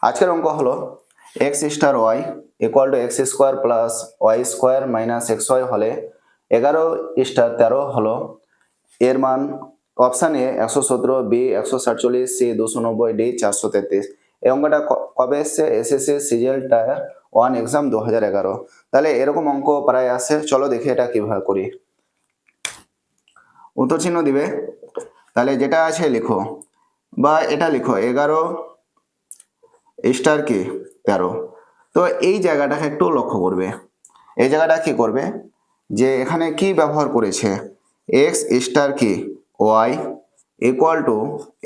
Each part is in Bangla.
আজকের অঙ্ক হলো X star Y equal to X square plus Y square minus X Y হলে 11 * 13 হলো এর মান option A 117, B 147, C 290, D 433। এই অঙ্কটা কবে এসছে? SSC CGL tier 1 exam 2011। তাহলে এরকম অঙ্ক প্রায় আসে। চলো দেখি এটা কিভাবে করি। উত্তর চিহ্ন দিবে, তাহলে যেটা আছে লিখো, বা এটা লিখো 11 স্টার কি 13। তো এই জায়গাটাকে একটু লক্ষ্য করবে। এই জায়গাটা কি করবে, যে এখানে কি ব্যবহার করেছে, এক্স স্টার কি Y equal to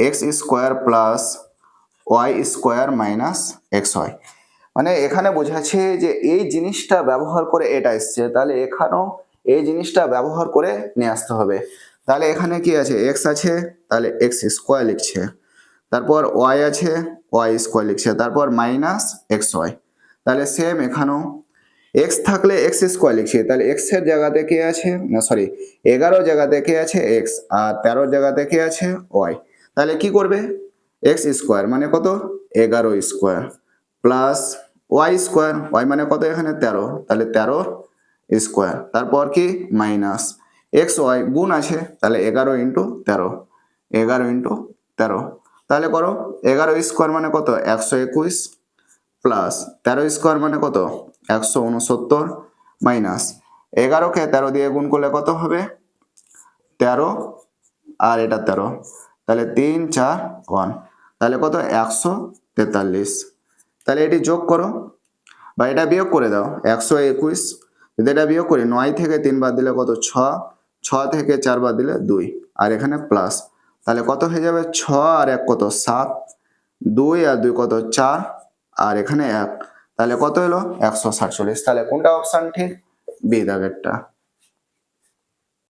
X square plus Y square minus X Y. মানে এখানে বোঝাচ্ছে যে এই জিনিসটা ব্যবহার করে এটা এসছে, তাহলে এখানেও এই জিনিসটা ব্যবহার করে নিয়ে আসতে হবে। তাহলে এখানে কি আছে, এক্স আছে, তাহলে এক্স স্কোয়ার লিখছে, তারপর ওয়াই আছে, ওয়াই স্কোয়ার লিখছে, তারপর মাইনাস এক্স ওয়াই। তাহলে সেম এখানেও এক্স থাকলে এক্স স্কোয়ার লিখছি, তাহলে এক্স এর জায়গাতে কে আছে, না সরি 11 জায়গাতে কে আছে এক্স, আর 13 জায়গাতে কে আছে ওয়াই। তাহলে কি করবে, এক্স স্কোয়ার মানে কত 11 square plus Y square, Y মানে কত এখানে 13, তাহলে 13 স্কোয়ার, তারপর কি মাইনাস এক্স ওয়াই গুণ আছে, তাহলে 11 ইন্টু 13, 11 ইন্টু 13। তাহলে করো 11 স্কোয়ার মানে কত 121 প্লাস 13 স্কোয়ার মানে কত 169 মাইনাস 11কে 13 দিয়ে গুণ করলে কত হবে 13, আর এটা 13, তাহলে 3 4 1, তাহলে কত 143। তাহলে এটি যোগ করো বা এটা বিয়োগ করে দাও, 121 যদি এটা বিয়োগ করি 9 থেকে 3 বাদ দিলে কত 6, 6 থেকে 4 বাদ দিলে 2, আর এখানে প্লাস, তাহলে কত হয়ে যাবে 6 আর 1 কত 7, 2 আর 2 কত 4, আর এখানে 1, তাহলে কত হলো 147। তাহলে কোনটা অপশন ঠিক, বি দাগেরটা।